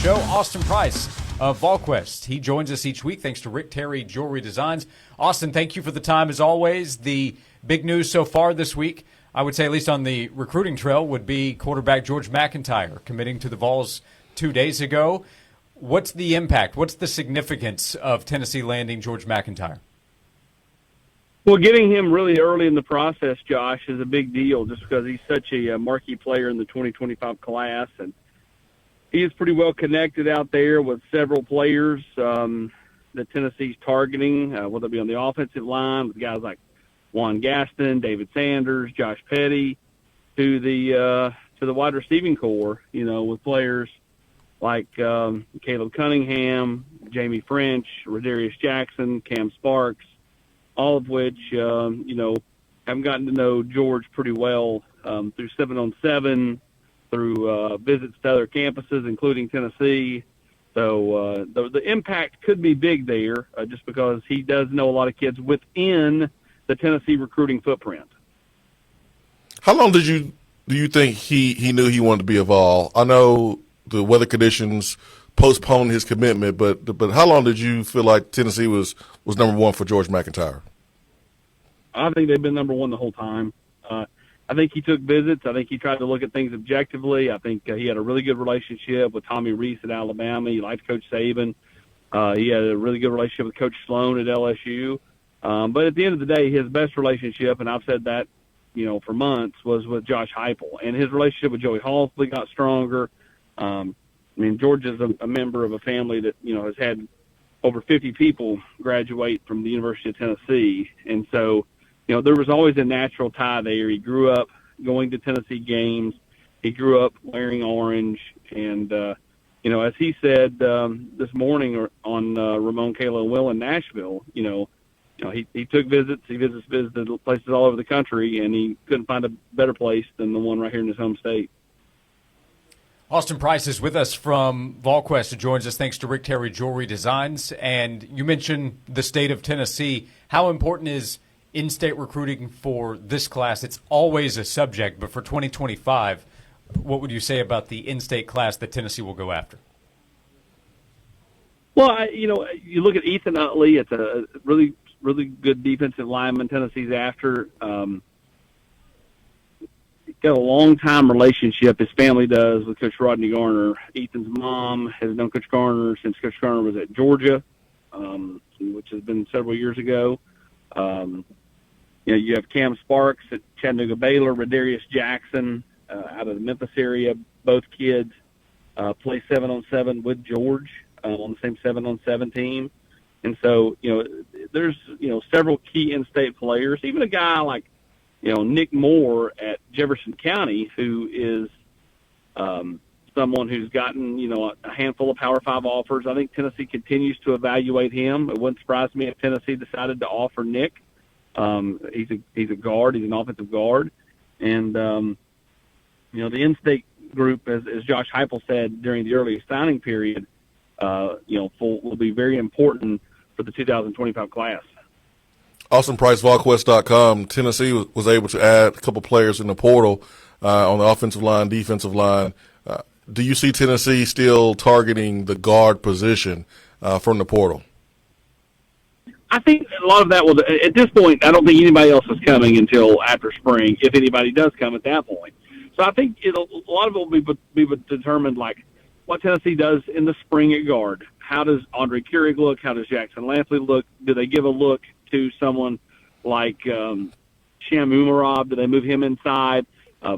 show, Austin Price of Volquest. He joins us each week thanks to Rick Terry Jewelry Designs. Austin, thank you for the time as always. The big news so far this week, I would say at least on the recruiting trail, would be quarterback George MacIntyre committing to the Vols 2 days ago. What's the impact? What's the significance of Tennessee landing George MacIntyre? Well, getting him really early in the process, Josh, is a big deal just because he's such a marquee player in the 2025 class. And he is pretty well connected out there with several players that Tennessee's targeting, whether it be on the offensive line with guys like Juan Gaston, David Sanders, Josh Petty, to the wide receiving core, with players like Caleb Cunningham, Jamie French, Rodarius Jackson, Cam Sparks, all of which, have gotten to know George pretty well through 7-on-7, through visits to other campuses, including Tennessee. So the impact could be big there just because he does know a lot of kids within the Tennessee recruiting footprint. How long do you think he knew he wanted to be a Vol? I know the weather conditions postponed his commitment, but how long did you feel like Tennessee was number one for George MacIntyre? I think they've been number one the whole time. I think he took visits. I think he tried to look at things objectively. I think he had a really good relationship with Tommy Reese at Alabama. He liked Coach Saban. He had a really good relationship with Coach Sloan at LSU. But at the end of the day, his best relationship, and I've said that, for months, was with Josh Heupel. And his relationship with Joey Halsley got stronger. George is a member of a family that, has had over 50 people graduate from the University of Tennessee. And so, there was always a natural tie there. He grew up going to Tennessee games. He grew up wearing orange. And, as he said this morning on Ramon, Kayla, and Will in Nashville, he took visits. He visited places all over the country, and he couldn't find a better place than the one right here in his home state. Austin Price is with us from Volquest. He joins us thanks to Rick Terry Jewelry Designs. And you mentioned the state of Tennessee. How important is in-state recruiting for this class? It's always a subject, but for 2025, what would you say about the in-state class that Tennessee will go after? Well, you look at Ethan Utley. It's a really, really good defensive lineman Tennessee's after. Got a long-time relationship, his family does, with Coach Rodney Garner. Ethan's mom has known Coach Garner since Coach Garner was at Georgia, which has been several years ago. You have Cam Sparks at Chattanooga Baylor, Rodarius Jackson out of the Memphis area. Both kids play 7-on-7 with George on the same 7-on-7 team. And so, there's, several key in-state players, even a guy like, Nick Moore at Jefferson County, who is someone who's gotten, a handful of Power 5 offers. I think Tennessee continues to evaluate him. It wouldn't surprise me if Tennessee decided to offer Nick. He's a guard. He's an offensive guard. And, the in-state group, as Josh Heupel said during the early signing period, will be very important for the 2025 class. Austin Price, Volquest.com. Tennessee was able to add a couple players in the portal on the offensive line, defensive line. Do you see Tennessee still targeting the guard position from the portal? I think a lot of that will – at this point, I don't think anybody else is coming until after spring, if anybody does come at that point. So I think a lot of it will be determined, like, what Tennessee does in the spring at guard. How does Andre Keurig look? How does Jackson Lampley look? Do they give a look to someone like Sham Umarov? Do they move him inside?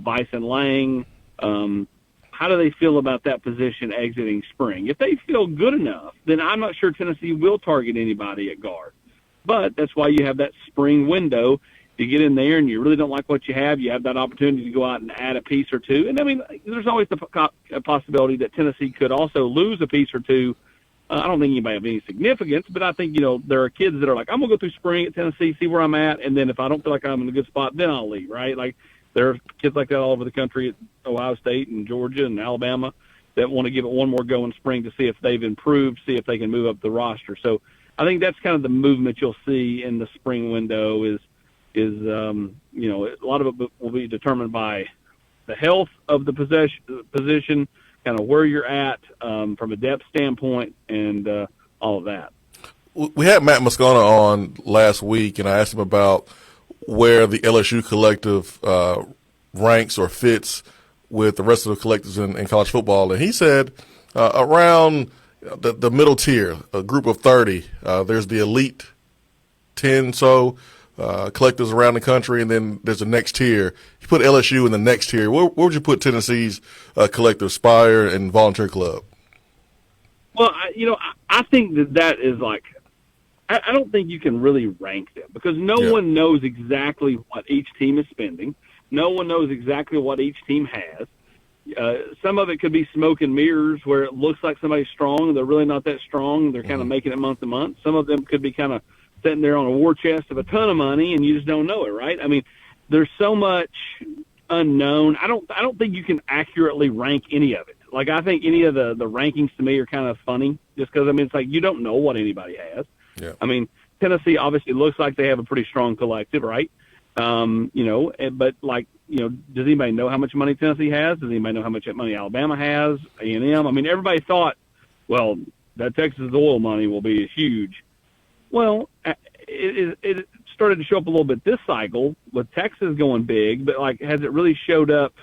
Bison Lang? How do they feel about that position exiting spring? If they feel good enough, then I'm not sure Tennessee will target anybody at guard. But that's why you have that spring window. If you get in there and you really don't like what you have that opportunity to go out and add a piece or two. And, there's always the possibility that Tennessee could also lose a piece or two. I don't think anybody have any significance, but I think, there are kids that are like, I'm going to go through spring at Tennessee, see where I'm at, and then if I don't feel like I'm in a good spot, then I'll leave, right? Like, there are kids like that all over the country at Ohio State and Georgia and Alabama that want to give it one more go in spring to see if they've improved, see if they can move up the roster. So I think that's kind of the movement you'll see in the spring window is a lot of it will be determined by the health of the position, kind of where you're at from a depth standpoint and all of that. We had Matt Moscona on last week, and I asked him about where the LSU collective ranks or fits with the rest of the collectives in college football. And he said around the middle tier, a group of 30, there's the elite 10 collectives around the country, and then there's the next tier. You put LSU in the next tier. Where would you put Tennessee's collective, Spire and Volunteer Club? Well, I think that is like, I don't think you can really rank them because no one knows exactly what each team is spending. No one knows exactly what each team has. Some of it could be smoke and mirrors where it looks like somebody's strong. They're really not that strong. They're kind of making it month to month. Some of them could be kind of sitting there on a war chest of a ton of money and you just don't know it, right? I mean, there's so much unknown. I don't think you can accurately rank any of it. Like, I think any of the rankings to me are kind of funny just because, I mean, it's like you don't know what anybody has. Yeah. I mean, Tennessee obviously looks like they have a pretty strong collective, right? But like, does anybody know how much money Tennessee has? Does anybody know how much money Alabama has? A&M? I mean, everybody thought, well, that Texas oil money will be huge. Well, it started to show up a little bit this cycle with Texas going big, but like, has it really showed up,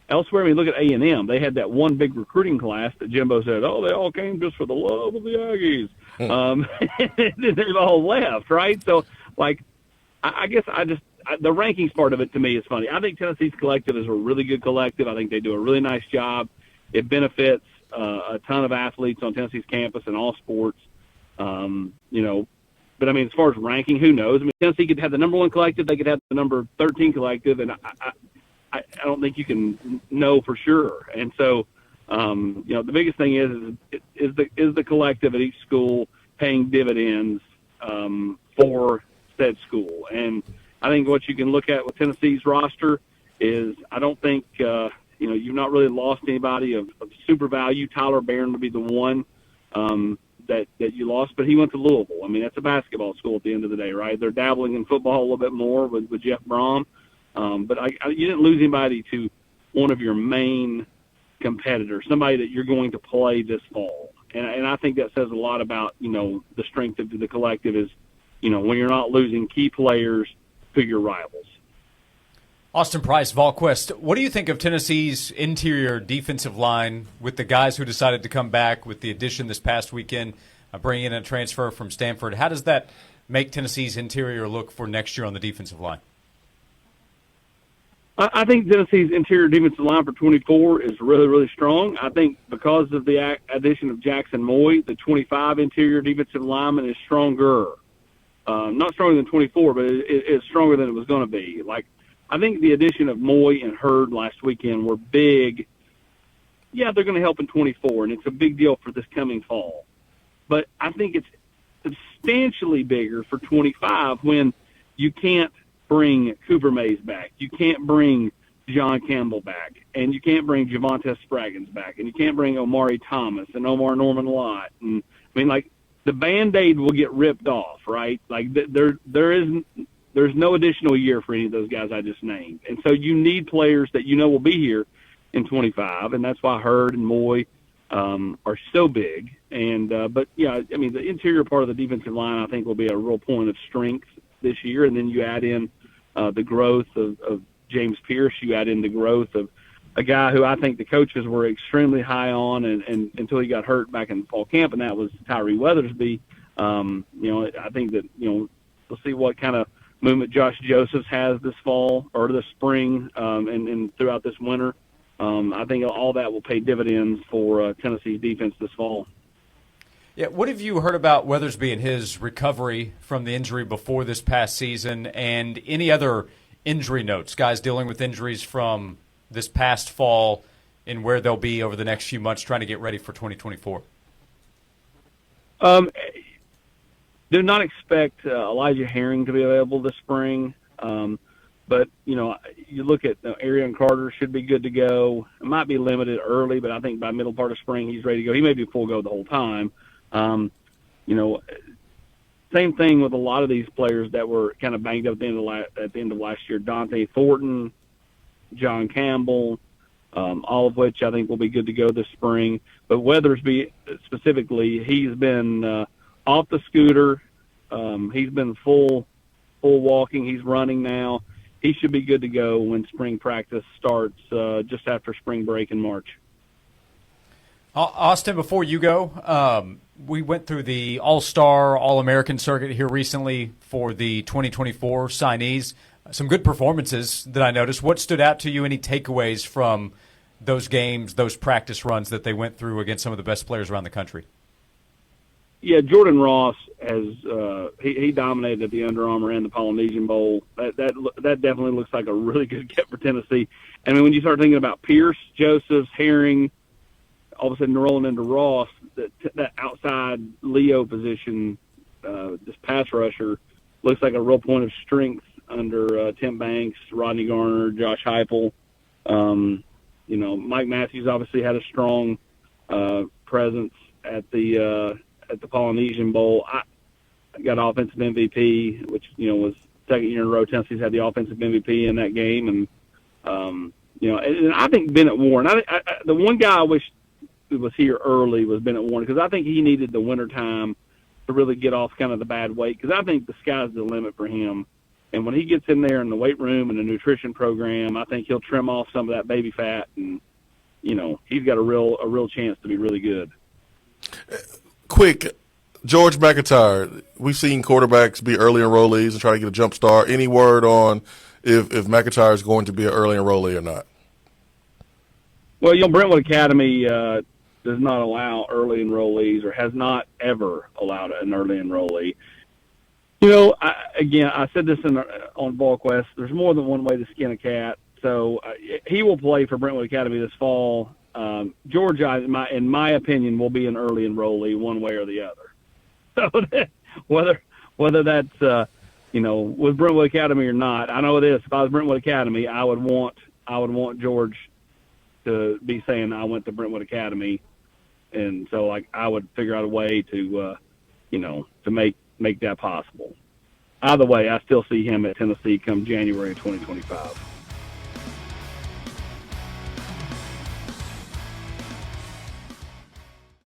elsewhere? I mean, look at A&M. They had that one big recruiting class that Jimbo said, oh, they all came just for the love of the Aggies. And then they all left, right? So, like, I guess the rankings part of it to me is funny. I think Tennessee's collective is a really good collective. I think they do a really nice job. It benefits a ton of athletes on Tennessee's campus in all sports. But I mean, as far as ranking, who knows? I mean, Tennessee could have the number 1 collective. They could have the number 13 collective, and I don't think you can know for sure. And so, the biggest thing is the collective at each school paying dividends for said school. And I think what you can look at with Tennessee's roster is I don't think you've not really lost anybody of super value. Tyler Barron would be the one that you lost, but he went to Louisville. I mean, that's a basketball school at the end of the day, right? They're dabbling in football a little bit more with Jeff Brom. But you didn't lose anybody to one of your main competitors, somebody that you're going to play this fall. And I think that says a lot about, the strength of the collective is, when you're not losing key players to your rivals. Austin Price, Volquest, what do you think of Tennessee's interior defensive line with the guys who decided to come back with the addition this past weekend, bringing in a transfer from Stanford? How does that make Tennessee's interior look for next year on the defensive line? I think Tennessee's interior defensive line for 24 is really, really strong. I think because of the addition of Jackson Moy, the 25 interior defensive lineman is stronger. Not stronger than 24, but it's stronger than it was going to be. Like, I think the addition of Moy and Hurd last weekend were big. Yeah, they're going to help in 24, and it's a big deal for this coming fall. But I think it's substantially bigger for 25 when you can't bring Cooper Mays back. You can't bring John Campbell back, and you can't bring Javonte Spraggins back, and you can't bring Omari Thomas and Omar Norman Lott. And I mean, like, the Band-Aid will get ripped off, right? Like, there's no additional year for any of those guys I just named. And so you need players that will be here in 25, and that's why Hurd and Moy are so big. And but, yeah, I mean, the interior part of the defensive line I think will be a real point of strength this year. And then you add in the growth of James Pierce. You add in the growth of a guy who I think the coaches were extremely high on and until he got hurt back in fall camp, and that was Tyree Weathersby. I think that, we'll see what kind of movement Josh Josephs has this fall or this spring and throughout this winter. I think all that will pay dividends for Tennessee's defense this fall. Yeah, what have you heard about Weathersby and his recovery from the injury before this past season, and any other injury notes, guys dealing with injuries from this past fall and where they'll be over the next few months trying to get ready for 2024? Do not expect Elijah Herring to be available this spring. But, you look at Arian Carter should be good to go. It might be limited early, but I think by middle part of spring he's ready to go. He may be full go the whole time. Same thing with a lot of these players that were kind of banged up at the end of last year. Dante Thornton, John Campbell, all of which I think will be good to go this spring. But Weathersby specifically, he's been off the scooter. He's been full walking. He's running now. He should be good to go when spring practice starts just after spring break in March. Austin, before you go, we went through the All-Star, All-American circuit here recently for the 2024 signees. Some good performances that I noticed. What stood out to you? Any takeaways from those games, those practice runs that they went through against some of the best players around the country? Yeah, Jordan Ross has he dominated at the Under Armour and the Polynesian Bowl. That definitely looks like a really good get for Tennessee. I mean, when you start thinking about Pierce, Josephs, Herring, all of a sudden rolling into Ross, that outside Leo position, this pass rusher, looks like a real point of strength under Tim Banks, Rodney Garner, Josh Heupel. Mike Matthews obviously had a strong presence at the Polynesian Bowl. I got offensive MVP, which was second year in a row Tennessee's had the offensive MVP in that game, and and I think Bennett Warren. The one guy I wish was here early was Bennett Warren, because I think he needed the wintertime to really get off kind of the bad weight, because I think the sky's the limit for him. And when he gets in there in the weight room and the nutrition program, I think he'll trim off some of that baby fat, and he's got a real chance to be really good. Quick, George MacIntyre. We've seen quarterbacks be early enrollees and try to get a jump start. Any word on if McIntyre is going to be an early enrollee or not? Well, Brentwood Academy does not allow early enrollees, or has not ever allowed an early enrollee. I said this on Volquest. There's more than one way to skin a cat. So he will play for Brentwood Academy this fall. George, in my opinion, will be an early enrollee one way or the other. So whether that's with Brentwood Academy or not, I know this. If I was Brentwood Academy, I would want George to be saying I went to Brentwood Academy, and so I would figure out a way to make that possible. Either way, I still see him at Tennessee come January of 2025.